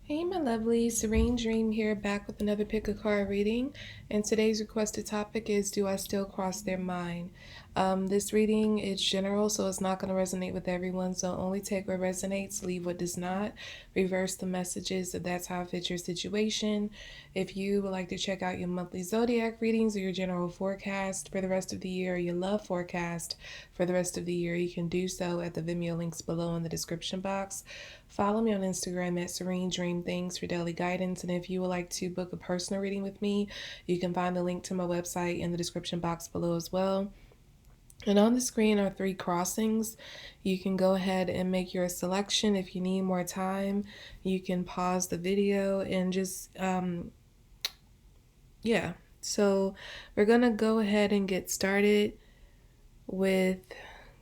Hey, my lovely Serene Dream here, back with another pick a card reading. And today's requested topic is Do I Still Cross Their Mind? This reading is general, so it's not going to resonate with everyone. So only take what resonates, leave what does not. Reverse the messages if that's how it fits your situation. If you would like to check out your monthly Zodiac readings or your general forecast for the rest of the year, or your love forecast for the rest of the year, you can do so at the Vimeo links below in the description box. Follow me on Instagram at Serene Dream Things for daily guidance. And if you would like to book a personal reading with me, you can find the link to my website in the description box below as well. And on the screen are 3 crossings. You can go ahead and make your selection. If you need more time, you can pause the video and just, yeah. So we're going to go ahead and get started with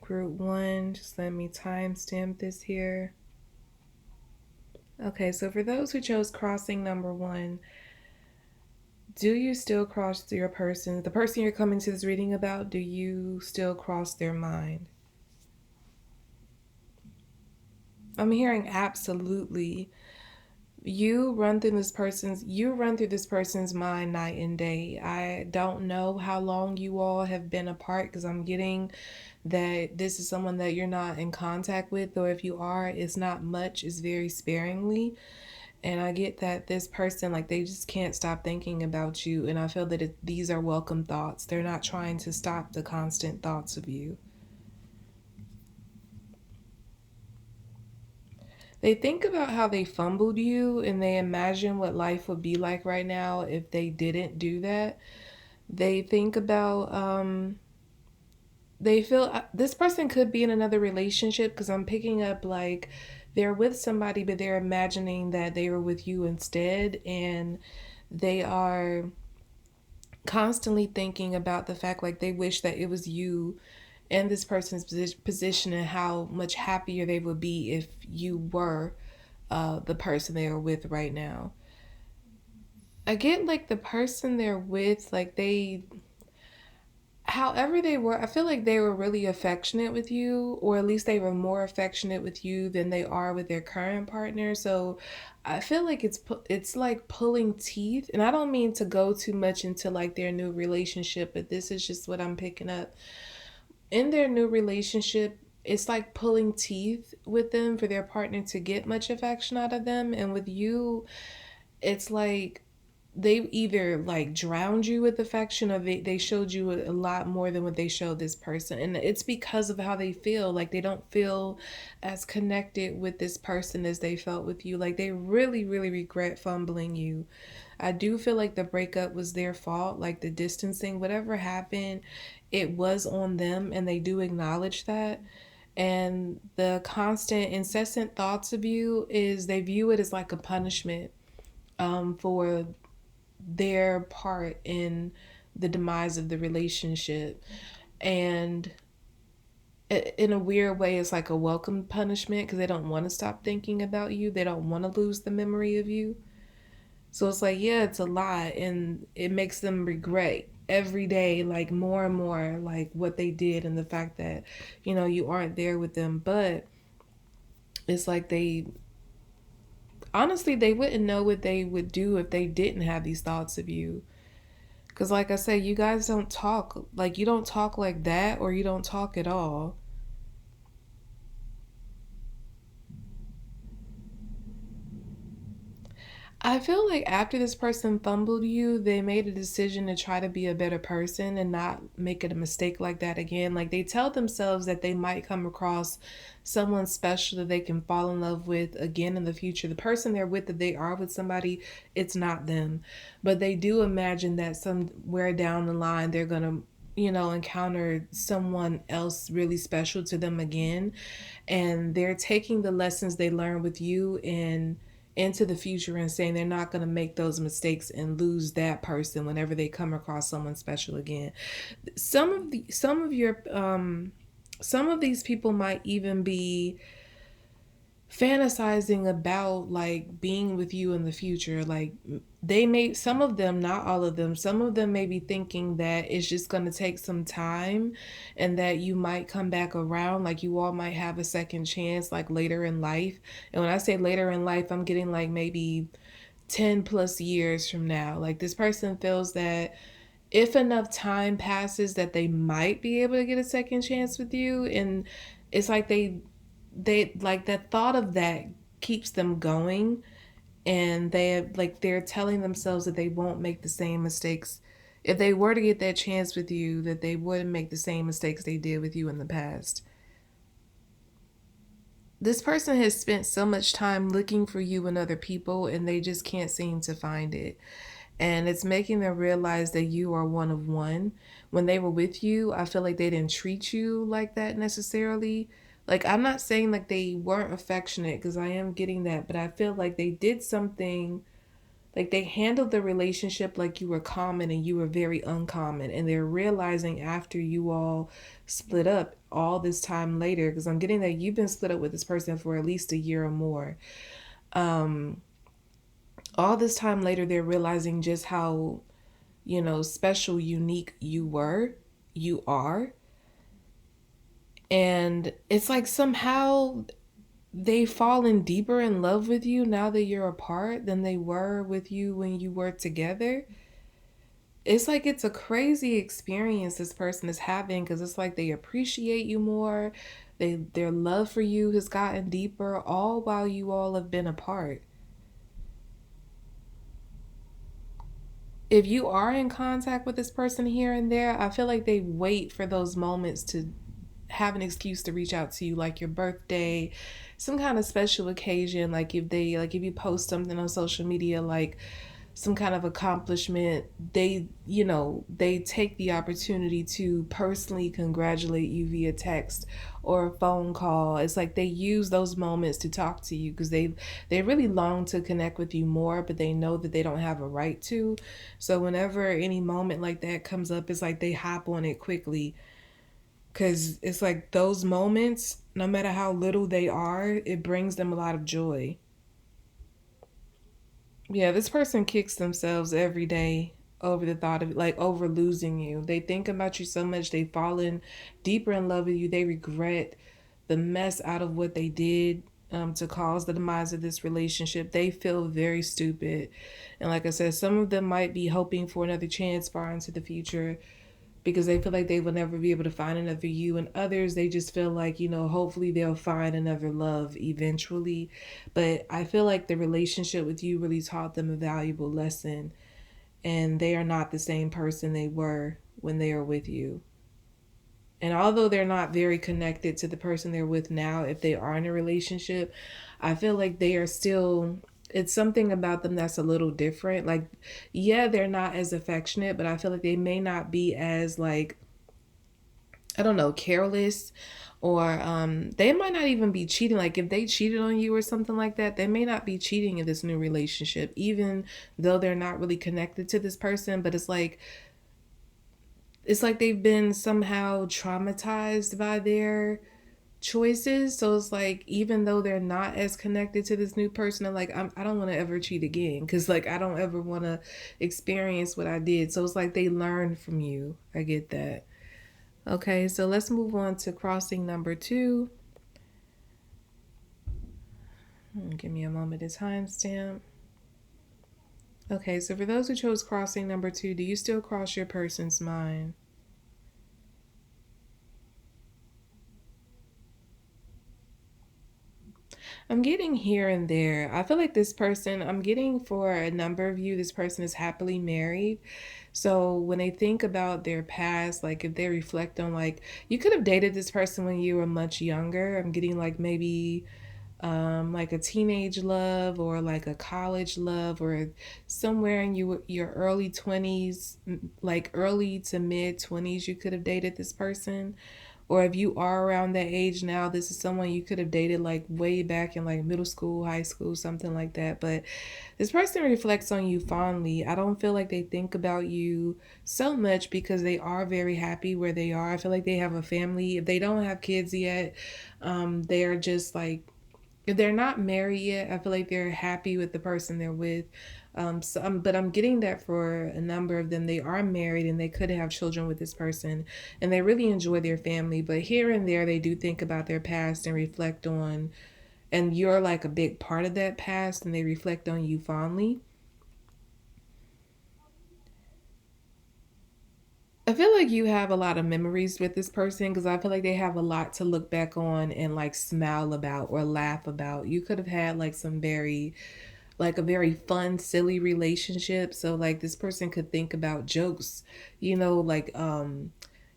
group 1. Just let me timestamp this here. Okay, so for those who chose crossing number 1, do you still cross the person you're coming to this reading about, do you still cross their mind? I'm hearing absolutely. You run through this person's mind night and day. I don't know how long you all have been apart, because I'm getting that this is someone that you're not in contact with, or if you are, it's not much, it's very sparingly. And I get that this person, like, they just can't stop thinking about you. And I feel that these are welcome thoughts. They're not trying to stop the constant thoughts of you. They think about how they fumbled you, and they imagine what life would be like right now if they didn't do that. They think about, they feel this person could be in another relationship, because I'm picking up like they're with somebody, but they're imagining that they were with you instead. And they are constantly thinking about the fact, like, they wish that it was you in this person's position, and how much happier they would be if you were the person they are with right now. I get like the person they're with, like, they, however they were, I feel like they were really affectionate with you, or at least they were more affectionate with you than they are with their current partner. So I feel like it's like pulling teeth, and I don't mean to go too much into like their new relationship, but this is just what I'm picking up. In their new relationship, it's like pulling teeth with them for their partner to get much affection out of them. And with you, it's like they either like drowned you with affection, or they showed you a lot more than what they showed this person. And it's because of how they feel. Like, they don't feel as connected with this person as they felt with you. Like, they really, really regret fumbling you. I do feel like the breakup was their fault, like the distancing, whatever happened, it was on them, and they do acknowledge that. And the constant, incessant thoughts of you is they view it as like a punishment for their part in the demise of the relationship. And in a weird way, it's like a welcome punishment, because they don't want to stop thinking about you. They don't want to lose the memory of you. So it's like, yeah, it's a lot, and it makes them regret every day, like more and more, like what they did, and the fact that, you aren't there with them. But it's like they, honestly, they wouldn't know what they would do if they didn't have these thoughts of you. Because, like I said, you guys don't talk, like, you don't talk like that, or you don't talk at all. I feel like after this person fumbled you, they made a decision to try to be a better person and not make it a mistake like that again. Like, they tell themselves that they might come across someone special that they can fall in love with again in the future. The person they're with, that they are with somebody, it's not them. But they do imagine that somewhere down the line they're going to, encounter someone else really special to them again. And they're taking the lessons they learned with you and into the future, and saying they're not going to make those mistakes and lose that person whenever they come across someone special again. Some of these people might even be fantasizing about like being with you in the future. Like they may, some of them, not all of them, some of them may be thinking that it's just going to take some time and that you might come back around, like you all might have a second chance like later in life. And when I say later in life, I'm getting like maybe 10 plus years from now. Like this person feels that if enough time passes that they might be able to get a second chance with you, and it's like they like that thought of that keeps them going, and they're telling themselves that they won't make the same mistakes if they were to get that chance with you, that they wouldn't make the same mistakes they did with you in the past. This person has spent so much time looking for you and other people and they just can't seem to find it. And it's making them realize that you are one of one. When they were with you, I feel like they didn't treat you like that necessarily. Like, I'm not saying like they weren't affectionate because I am getting that, but I feel like they did something, like they handled the relationship like you were common and you were very uncommon. And they're realizing after you all split up all this time later, because I'm getting that you've been split up with this person for at least a year or more. Um, all this time later, they're realizing just how, special, unique you are. And it's like somehow they've fallen deeper in love with you now that you're apart than they were with you when you were together. It's like it's a crazy experience this person is having because it's like they appreciate you more. Their love for you has gotten deeper all while you all have been apart. If you are in contact with this person here and there, I feel like they wait for those moments to have an excuse to reach out to you, like your birthday, some kind of special occasion, like if you post something on social media, like some kind of accomplishment, they take the opportunity to personally congratulate you via text or a phone call. It's like they use those moments to talk to you because they really long to connect with you more, but they know that they don't have a right to. So whenever any moment like that comes up, it's like they hop on it quickly because it's like those moments, no matter how little they are, it brings them a lot of joy. Yeah, this person kicks themselves every day over the thought of like over losing you. They think about you so much, they've fallen deeper in love with you. They regret the mess out of what they did to cause the demise of this relationship. They feel very stupid. And like I said, some of them might be hoping for another chance far into the future because they feel like they will never be able to find another you, and others they just feel like, hopefully they'll find another love eventually. But I feel like the relationship with you really taught them a valuable lesson, and they are not the same person they were when they are with you. And although they're not very connected to the person they're with now, if they are in a relationship, I feel like they are still, it's something about them that's a little different. Like, yeah, they're not as affectionate, but I feel like they may not be as, like, I don't know, careless, or they might not even be cheating. Like, if they cheated on you or something like that, they may not be cheating in this new relationship, even though they're not really connected to this person. But it's like they've been somehow traumatized by their choices. So it's like even though they're not as connected to this new person, they're like, I don't want to ever cheat again because like I don't ever want to experience what I did. So it's like they learn from you. I get that. Okay, so let's move on to crossing number two. Give me a moment to timestamp. Okay, so for those who chose crossing number two, do you still cross your person's mind? I'm getting here and there. I feel like this person, I'm getting for a number of you, this person is happily married. So when they think about their past, like if they reflect on, like, you could have dated this person when you were much younger. I'm getting like maybe like a teenage love or like a college love or somewhere in your early 20s, like early to mid 20s, you could have dated this person. Or if you are around that age now, this is someone you could have dated like way back in like middle school, high school, something like that. But this person reflects on you fondly. I don't feel like they think about you so much because they are very happy where they are. I feel like they have a family. If they don't have kids yet, they are just like they're not married yet. I feel like they're happy with the person they're with. But I'm getting that for a number of them, they are married and they could have children with this person, and they really enjoy their family. But here and there, they do think about their past and reflect on, and you're like a big part of that past, and they reflect on you fondly. I feel like you have a lot of memories with this person because I feel like they have a lot to look back on and like smile about or laugh about. You could have had like some very like a very fun, silly relationship. So like this person could think about jokes, like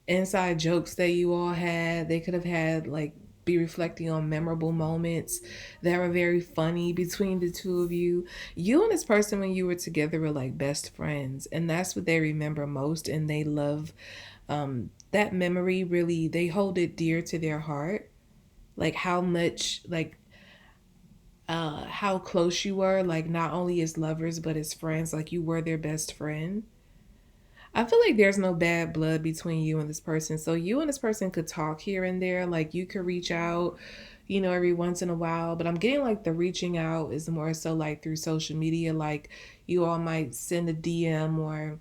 inside jokes that you all had. They could have had like be reflecting on memorable moments that were very funny between the two of you. You and this person when you were together were like best friends, and that's what they remember most, and they love that memory. Really, they hold it dear to their heart, like how much like how close you were, like not only as lovers but as friends, like you were their best friend. I feel like there's no bad blood between you and this person. So you and this person could talk here and there. Like you could reach out, every once in a while. But I'm getting like the reaching out is more so like through social media. Like you all might send a DM, or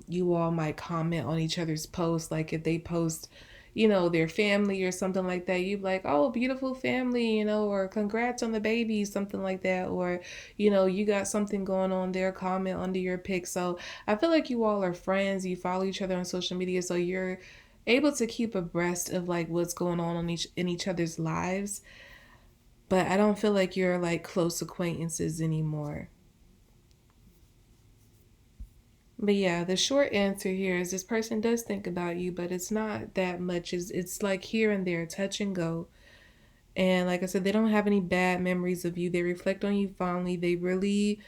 you all might comment on each other's posts. Like if they post, their family or something like that, you'd be like, oh, beautiful family, or congrats on the baby, something like that. Or, you got something going on there, comment under your pic. So I feel like you all are friends. You follow each other on social media. So you're able to keep abreast of like what's going on in each other's lives. But I don't feel like you're like close acquaintances anymore. But yeah, the short answer here is this person does think about you, but it's not that much. It's like here and there, touch and go. And like I said, they don't have any bad memories of you. They reflect on you fondly. They really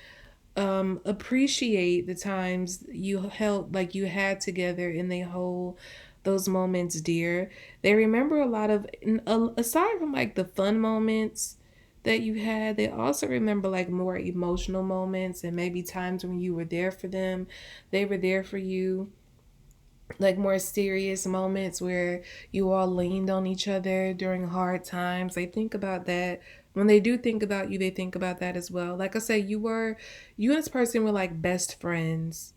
appreciate the times you held like you had together, and they hold those moments dear. They remember a lot of aside from like the fun moments that you had, they also remember like more emotional moments and maybe times when you were there for them, they were there for you, like more serious moments where you all leaned on each other during hard times. They think about that. When they do think about you, they think about that as well. Like I said, you and this person were like best friends.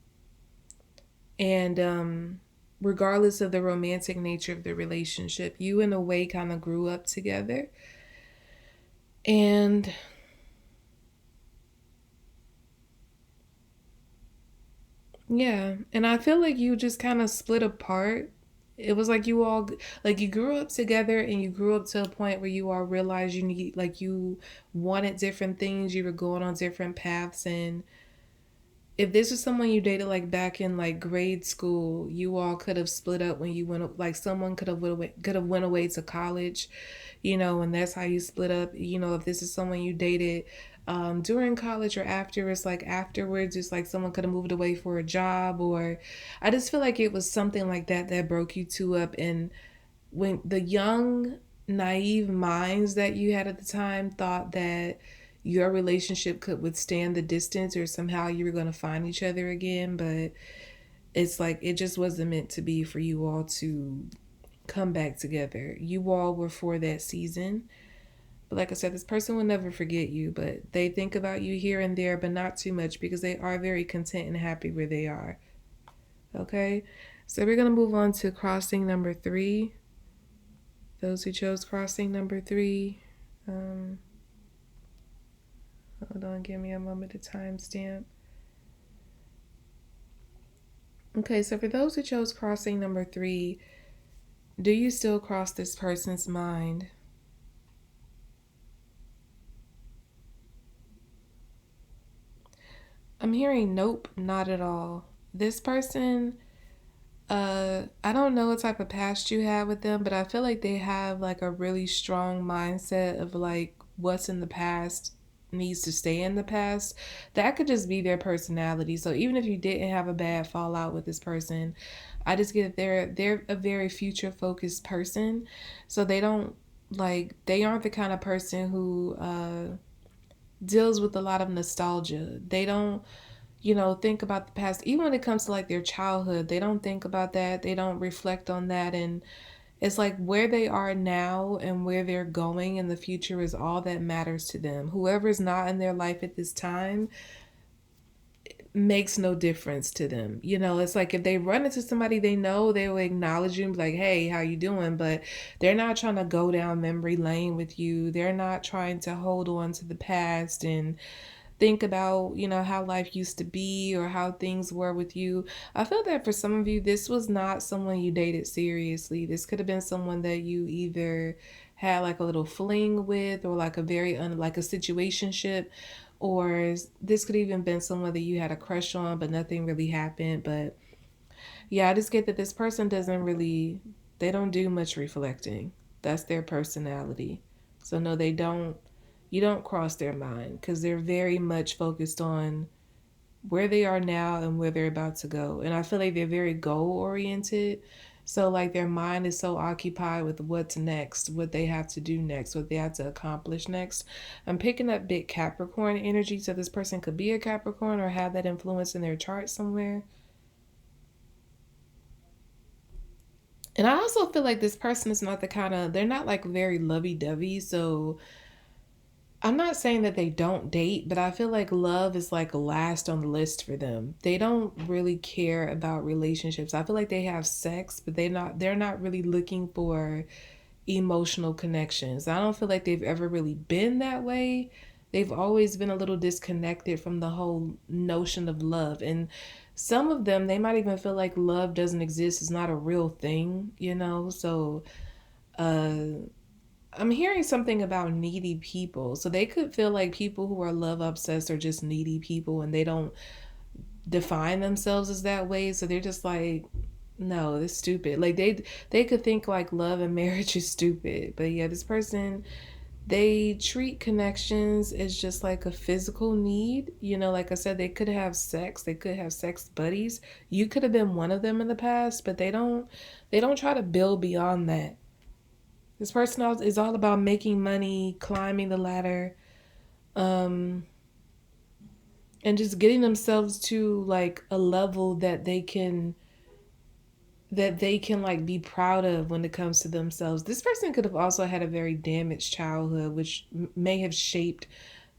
And regardless of the romantic nature of the relationship, you in a way kind of grew up together. And yeah, and I feel like you just kind of split apart. It was like you all like you grew up together, and you grew up to a point where you all realized you wanted different things, you were going on different paths. And if this was someone you dated like back in like grade school, you all could have split up when you went, like someone could have went away to college, and that's how you split up. If this is someone you dated during college or afterwards, like afterwards, it's like someone could have moved away for a job, or I just feel like it was something like that that broke you two up. And when the young, naive minds that you had at the time thought that your relationship could withstand the distance, or somehow you were going to find each other again, but it's like it just wasn't meant to be for you all to come back together. You all were for that season. But like I said, this person will never forget you, but they think about you here and there, but not too much because they are very content and happy where they are. Okay? So we're going to move on to crossing number 3. Those who chose crossing number 3, hold on, give me a moment to timestamp. Okay, so for those who chose crossing number 3, do you still cross this person's mind? I'm hearing nope, not at all. This person, I don't know what type of past you have with them, but I feel like they have like a really strong mindset of like what's in the past needs to stay in the past. That could just be their personality. So even if you didn't have a bad fallout with this person, I just get that they're a very future focused person. So they aren't the kind of person who deals with a lot of nostalgia. They don't think about the past. Even when it comes to like their childhood, they don't think about that. They don't reflect on that. And It's like where they are now and where they're going in the future is all that matters to them. Whoever's not in their life at this time makes no difference to them. You know, it's like if they run into somebody they know, they will acknowledge you and be like, hey, how you doing? But they're not trying to go down memory lane with you. They're not trying to hold on to the past and think about, how life used to be or how things were with you. I feel that for some of you, this was not someone you dated seriously. This could have been someone that you either had like a little fling with or like a very like a situationship, or this could even been someone that you had a crush on but nothing really happened. But yeah, I just get that this person doesn't really, they don't do much reflecting. That's their personality. So no, they don't, you don't cross their mind because they're very much focused on where they are now and where they're about to go. And I feel like they're very goal oriented. So like their mind is so occupied with what's next, what they have to do next, what they have to accomplish next. I'm picking up big Capricorn energy, so this person could be a Capricorn or have that influence in their chart somewhere. And I also feel like this person is not the kind of, they're not like very lovey dovey. So I'm not saying that they don't date, but I feel like love is like last on the list for them. They don't really care about relationships. I feel like they have sex, but they're not really looking for emotional connections. I don't feel like they've ever really been that way. They've always been a little disconnected from the whole notion of love. And some of them, they might even feel like love doesn't exist, it's not a real thing. So, uh, I'm hearing something about needy people. So they could feel like people who are love obsessed are just needy people and they don't define themselves as that way. So they're just like, no, it's stupid. Like they could think like love and marriage is stupid. But yeah, this person, they treat connections as just like a physical need. Like I said, they could have sex, they could have sex buddies. You could have been one of them in the past, but they don't try to build beyond that. This person is all about making money, climbing the ladder, um, and just getting themselves to like a level that they can like be proud of when it comes to themselves. This person could have also had a very damaged childhood, which may have shaped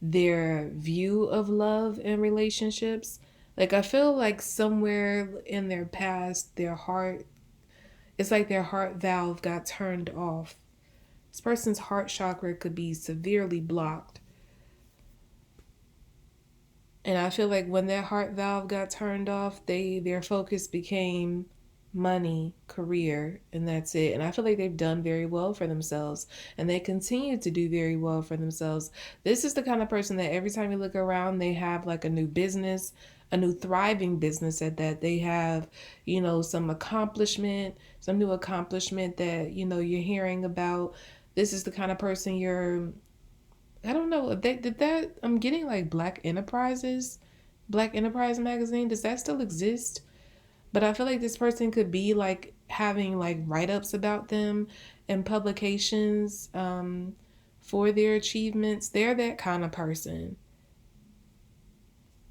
their view of love and relationships. Like I feel like somewhere in their past, it's like their heart valve got turned off. This person's heart chakra could be severely blocked. And I feel like when that heart valve got turned off, their focus became money, career, and that's it. And I feel like they've done very well for themselves and they continue to do very well for themselves. This is the kind of person that every time you look around, they have like a new business, a new thriving business at that. They have, some accomplishment, some new accomplishment that, you're hearing about. This is the kind of person I don't know. Did that? I'm getting like Black Enterprise magazine. Does that still exist? But I feel like this person could be like having like write ups about them and publications for their achievements. They're that kind of person.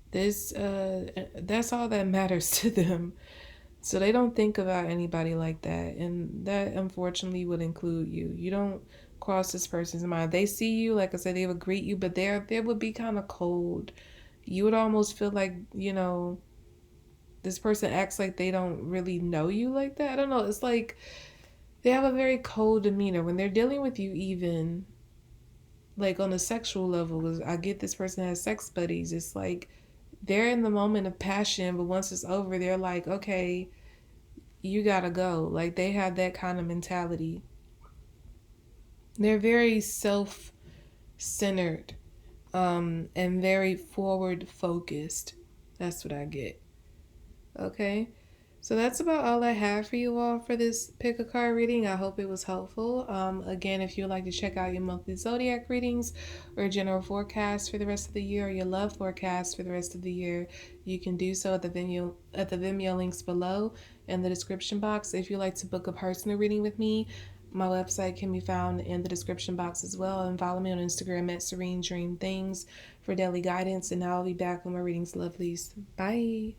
That's all that matters to them. So they don't think about anybody like that. And that unfortunately would include you. You don't cross this person's mind. They see you, like I said, they would greet you, but they would be kind of cold. You would almost feel like, this person acts like they don't really know you like that. I don't know. It's like they have a very cold demeanor when they're dealing with you, even like on a sexual level. 'Cause I get this person has sex buddies. It's like they're in the moment of passion, but once it's over, they're like, okay, you gotta go. Like they have that kind of mentality. They're very self centered, and very forward focused. That's what I get. Okay. So that's about all I have for you all for this pick a card reading. I hope it was helpful. Again, if you'd like to check out your monthly zodiac readings or general forecast for the rest of the year or your love forecast for the rest of the year, you can do so at the Vimeo links below in the description box. If you'd like to book a personal reading with me, my website can be found in the description box as well. And follow me on Instagram at Serene Dream Things for daily guidance. And I'll be back with my readings, lovelies. Bye.